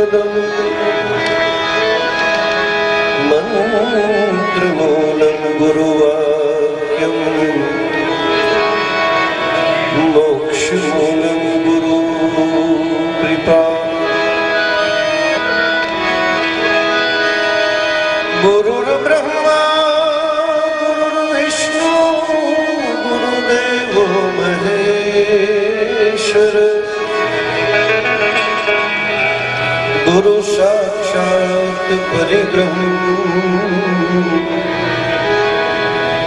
पदम मंत्रमूलं गुरुवाक्यं मोक्षमूलं गुरु कृपा गुरुर्ब्रह्मा गुरुर्विष्णु गुरुदेवो महेश्वर गुरु साक्षात् परिब्रह्म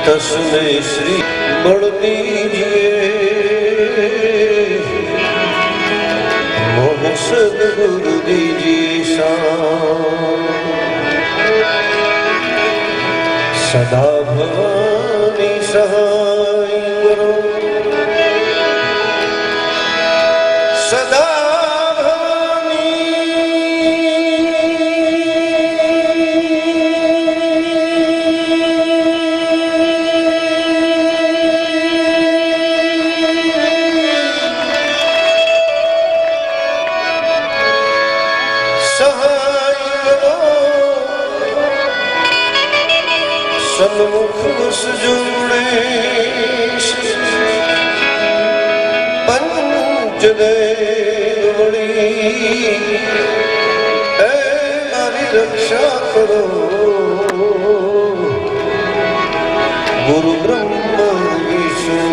तस्मै श्री बल दीजिए मोह सद्गुरु दीजिए सदा भवानी सहाय करो सदा सन्मुख बस जोड़े पंचदेवड़ी हमारी रक्षा करो गुरु ब्रह्मा विष्णु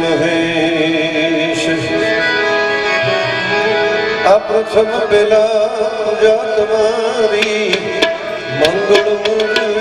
महेश आ प्रथम बेला पूजा तुम्हारी मंगल मूर्ति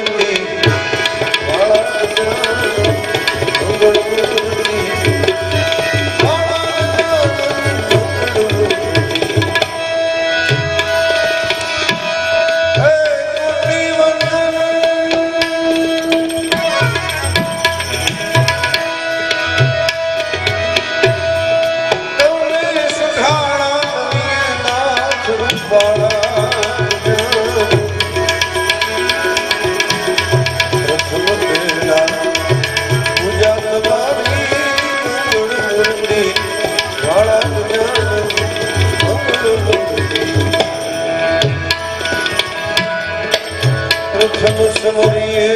समरिए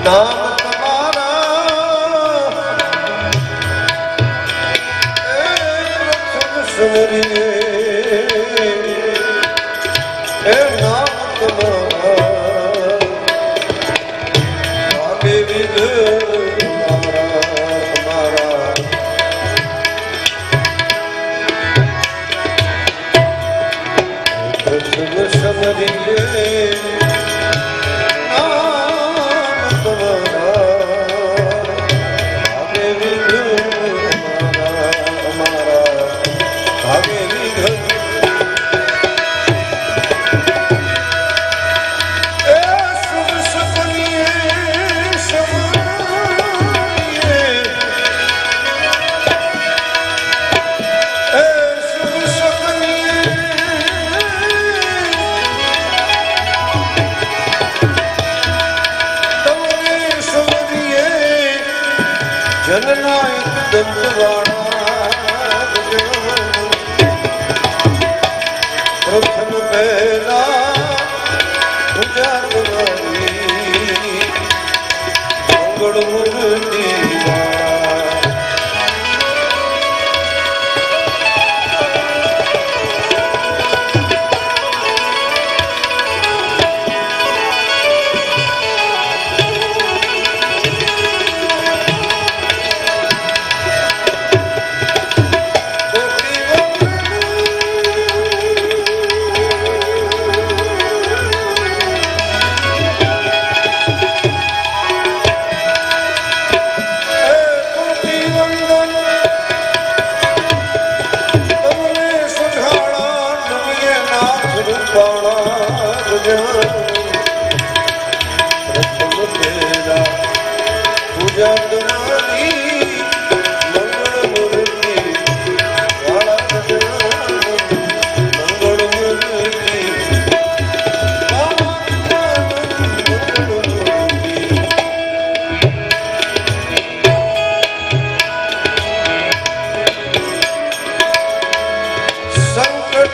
नाम तुम्हारा प्रथम समरिए नाम तुम्हारा आगे विघ्न हमारा प्रथम समरिए जननायक दंतवाणा प्रथम पहला पूजा तुम्हारी मंगल मूर्ति पूजा तुम्हारी मंगल मूर्ति वाला मंगल मूर्ति संकट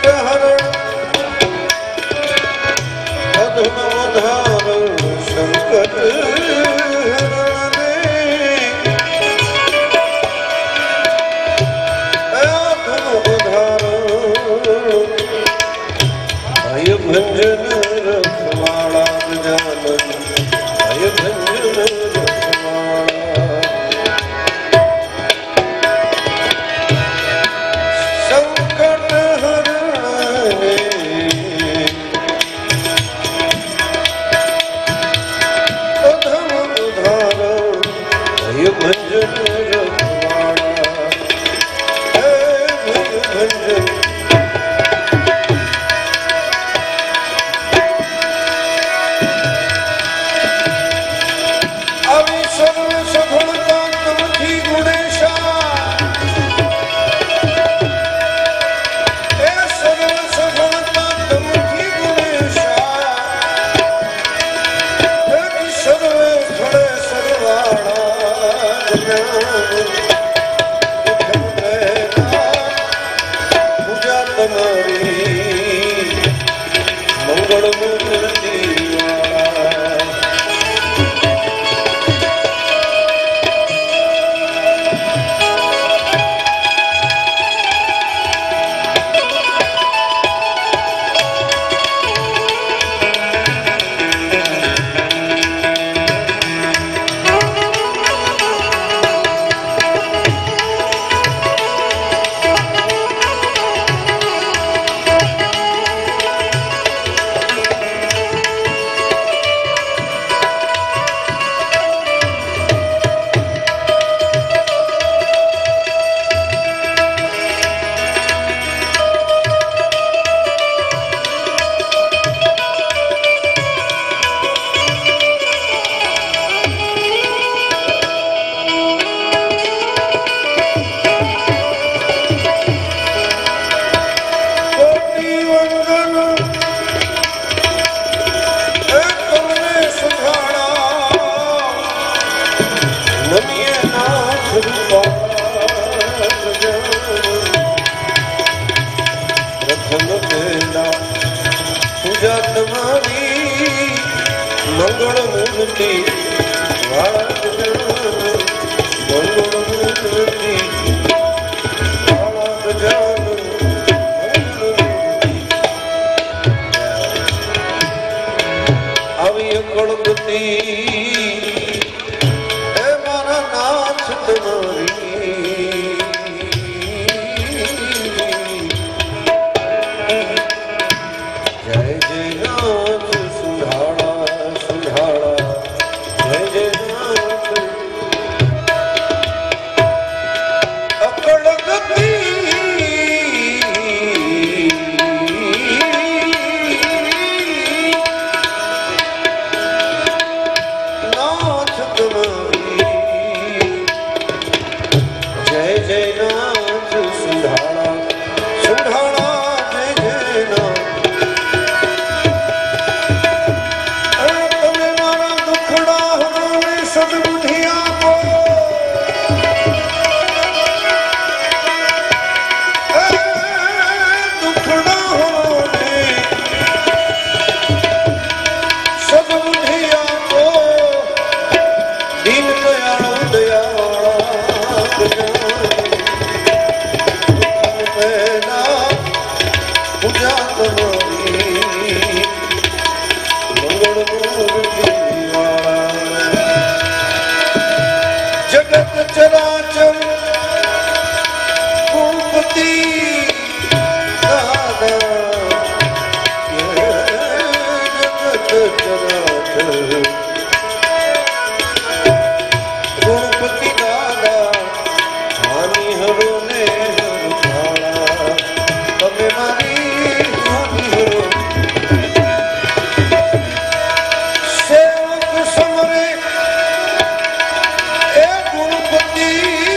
એ ગુણપતિ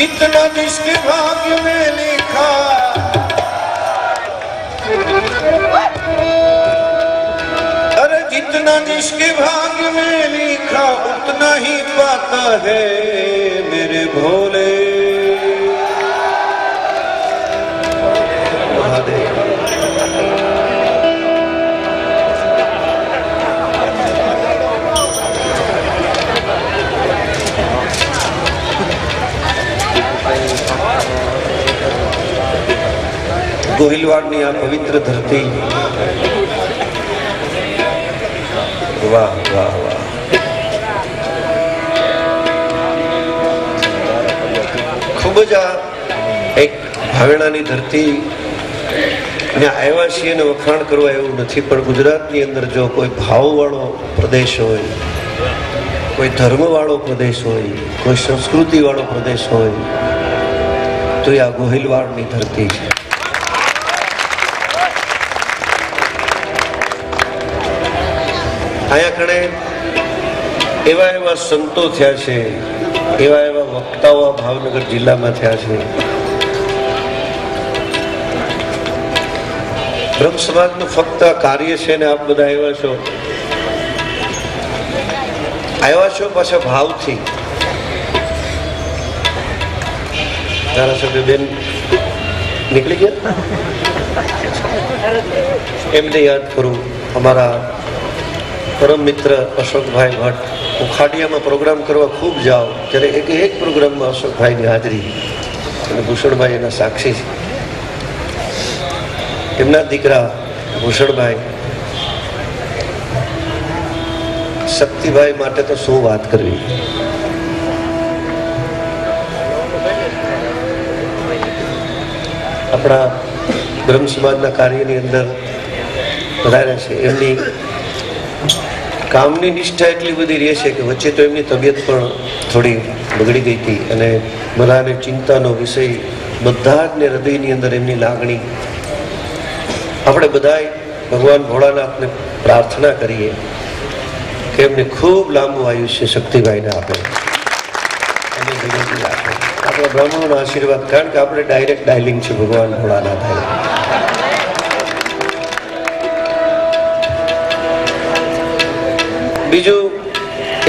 जितना जिसके भाग्य में लिखा, अरे जितना जिसके भाग्य में लिखा उतना ही पाता है मेरे भोले। गोहिलवाड़नी आ पवित्र धरती, वाह वाह वाह। खूब ज एक भावेणानी धरती ने आव्या छीए ने वखाण करवा एवुं नथी, पण गुजरातनी अंदर जो कोई भाववाळो प्रदेश होय, कोई धर्मवाळो प्रदेश होय, कोई संस्कृतिवाळो प्रदेश होय तो आ गोहिलवाड़नी धरती छे। आया कणे एवा एवा संतो थया छे, एवा एवा वक्ताओ भावनगर जिल्ला में थया छे। ब्रह्म समाज નું ફક્ત કાર્ય છે ને આપ બધા આવ્યા છો પાછા ભાવથી। ધારાસભ્ય બેન નીકળી ગયા, એમને યાદ કરું, અમારા परम मित्र अशोक भाई भट्ट। हूँ खाडिया में प्रोग्राम करवा खूब जाऊँ त्यारे एक प्रोग्राम में अशोक भाई की हाजरी भूषण भाई एना साक्षी छे। एमना दीकरा भूषण भाई शक्ति भाई माटे तो शू बात करवी। अपना ब्रह्म समाजना कार्यनी अंदर વધારે છે। એમની કામની નિષ્ઠા એટલી બધી રહે છે કે વચ્ચે તો એમની તબિયત પણ થોડી બગડી ગઈ હતી અને બધાને ચિંતાનો વિષય, બધા જ ને હૃદયની અંદર એમની લાગણી। આપણે બધાય ભગવાન ભોળાનાથને પ્રાર્થના કરીએ કે એમને ખૂબ લાંબુ આયુષ્ય શક્તિભાઈને આપે અને જગતની આપે। આપણા બ્રાહ્મણોના આશીર્વાદ, કારણ કે આપણે ડાયરેક્ટ ડાયલિંગ છે ભગવાન ભોળાનાથ। बीजू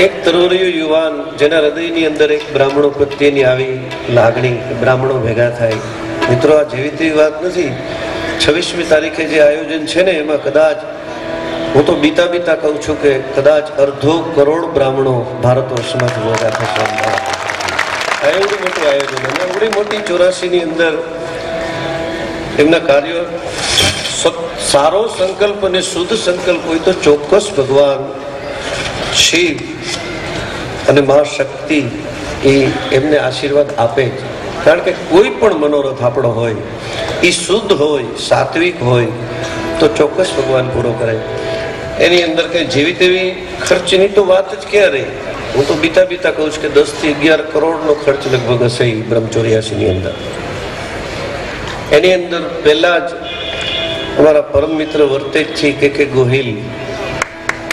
एक तरुणियो युवान जेना हृदयनी अंदर एक ब्राह्मणों प्रत्येनी आवी लागणी, ब्राह्मणों भेगा थाय। मित्रों आ जेवी तेवी वात नथी। 26મી तारीखे जे आयोजन छे ने एमां कदाच हूँ तो बीता बीता कहूं छूं के कदाच 1.5 करोड़ ब्राह्मणों भारतवर्षमांथी भेगा थशे। एवडुं मोटुं आयोजन अने एवडी मोटी 84 ની અંદર एमना कार्यो सारो संकल्प अने शुद्ध संकल्प होय तो चोक्कस भगवान शिव અને માં શક્તિ એ એમને આશીર્વાદ આપે જ। કારણ કે કોઈ પણ મનોરથ આપણો હોય એ શુદ્ધ હોય, સાત્વિક હોય તો ચોક્કસ ભગવાન પૂરો કરે। એની અંદર કઈ જેવી તેવી ખર્ચની તો વાત જ ક્યાં રહી। હું તો બીતા બીતા કહું છું કે 10 થી 11 કરોડનો ખર્ચ લગભગ હશે બ્રહ્મ 84 ની અંદર। એની અંદર પહેલા જ અમારા પરમ મિત્ર વર્તેજથી કે ગોહિલ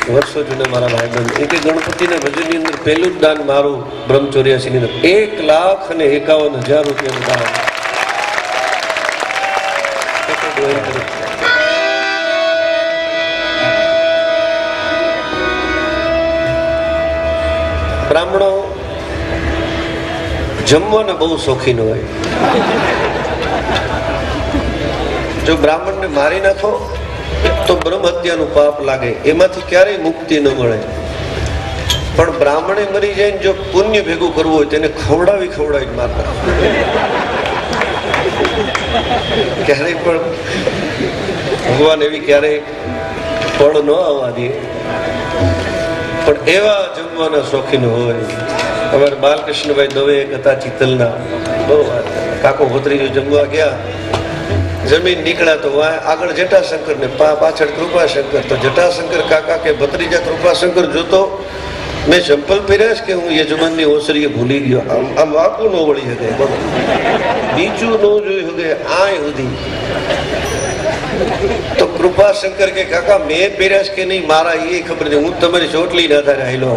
वर्षों जूना मारा भाई बंद एक गणपति ने भजन की अंदर पहलू दान मारू ब्रह्म 84 ની અંદર 1,51,000 રૂપિયા નું દાन। ब्राह्मणों जमवाना बहु शौकीन होय। जो ब्राह्मण ने मारी नाखो तो ब्रह्म हत्याનું પાપ લાગે, એમાંથી ક્યારેય મુક્તિ ન મળે। પણ બ્રાહ્મણે મરી જાય જો પુણ્ય ભેગું કરવું હોય તેને ખવડાવી મારતા। ક્યારેય પણ ભગવાન એવી ક્યારેય ફળ ન આવવા દે, પણ એવા જમવાના શોખીન હોય। અમારે બાલકૃષ્ણભાઈ દવે એક હતા ચિત્તલના, બહુ કાકો ભત્રીજો જમવા ગયા, जमीन निकला तो वहां आगळ जटाशंकर ने पाछळ कृपाशंकर। तो जटाशंकर काका के भत्रीजा कृपाशंकर जो तो मैं चंपल पहर्यास के हूँ यजमाननी ओसरीए भूली गयो। आम वाकू नो वળી શકે, बीजू नो જોઈ શકે આય સુધી। तो कृपाशंकर के काका मैं पहर्यास के नहीं, मारा ये खबर नहीं, हूँ तमारी ચોટલી ના થાય આયલો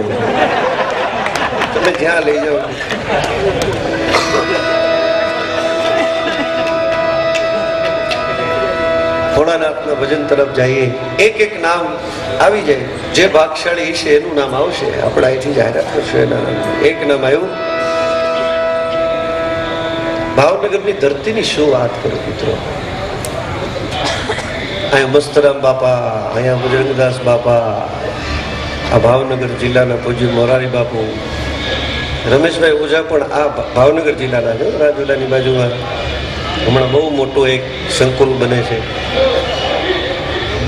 તમે જ્યાં લઈ જાઓ। ભોળાનાથના ભજન તરફ જઈએ, એક એક નામ આવી જાય, જે ભાગશાળી છે એનું નામ આવશે. આપણે અહીંથી જાહેરાત કરશું એના નામ. એક નામ આવ્યું. ભાવનગરની ધરતીની શું વાત કરું મિત્રો. અહીંયા મસ્તરામ બાપા, અહીંયા બજરંગદાસ બાપા, આ ભાવનગર જિલ્લાના પૂજ્ય મોરારી બાપુ, રમેશભાઈ ઓઝા પણ આ ભાવનગર જિલ્લાના છે, રાજુલાની બાજુમાં. હમણાં બહુ મોટું એક સંકુલ બને છે,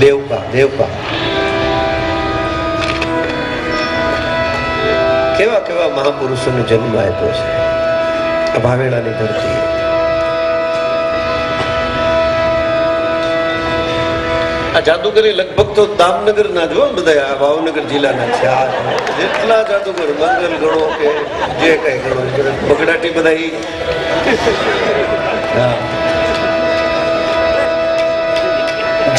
દેવકા. કેવા કેવા મહાપુરુષોને જન્મ આપ્યો છે આ ભાવેણાની ધરતી. આ જાદુગરી લગભગ તો દામનગર ના જો બધા, આ ભાવનગર જિલ્લાના છે. આ જેટલા જાદુગર, મંગલ ગણો કે જે કઈ ગણો, બગડાટી બધા.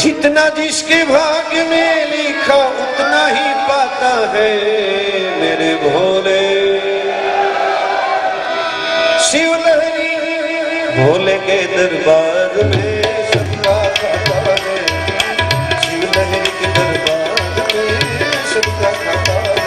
जितना जिसके भाग्य में लिखा उतना ही पाता है मेरे भोले. शिव लहरी भोले के दरबार में सबका खाता है. शिव लहरी के दरबार में सबका खाता है.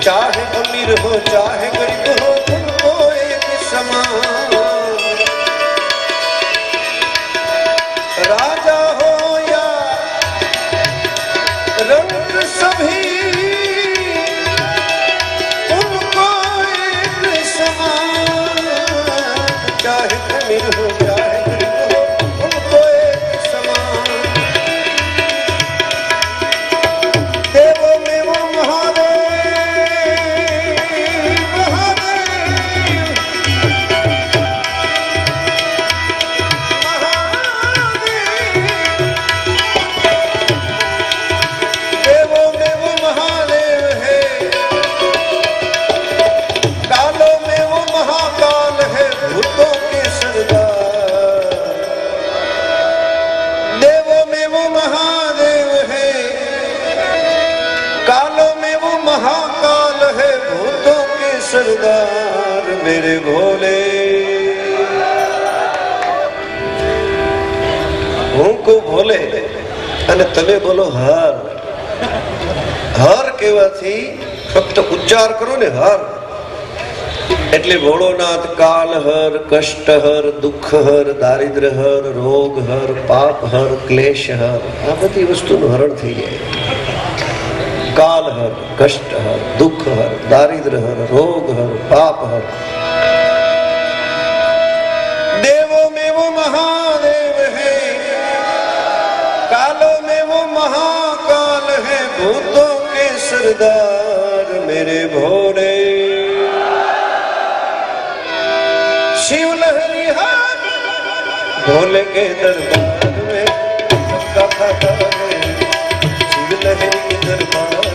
चाहे अमीर हो चाहे गरीब हो उनको एक समान, राजा हो या रंग सभी उनको एक समान. चाहे अमीर हो चाहे गरीब हो उनको एक समान. देवों में वो महादेव, महाकाल है भूतों के सरदार मेरे भोले. હું કો ભોલે અને તમે બોલો હર. હર કહેવાથી ફક્ત ઉચ્ચાર કરો ને હર એટલે ભોળોનાથ કાલ હર, કષ્ટ હર, દુઃખ હર, દારિદ્ર હર, રોગ હર, પાપ હર, ક્લેશ હર. આ બધી વસ્તુનું હરણ થઈ જાય. काल हर, कष्ट हर, दुख हर, दारिद्र हर, रोग हर, पाप हर. देवों में वो महादेव है, कालों में वो महाकाल है, भूतों के सरदार मेरे भोले. शिव लहरी हाथ भोले के दरबार में सबका खाता है. शिव लहरी के दरबार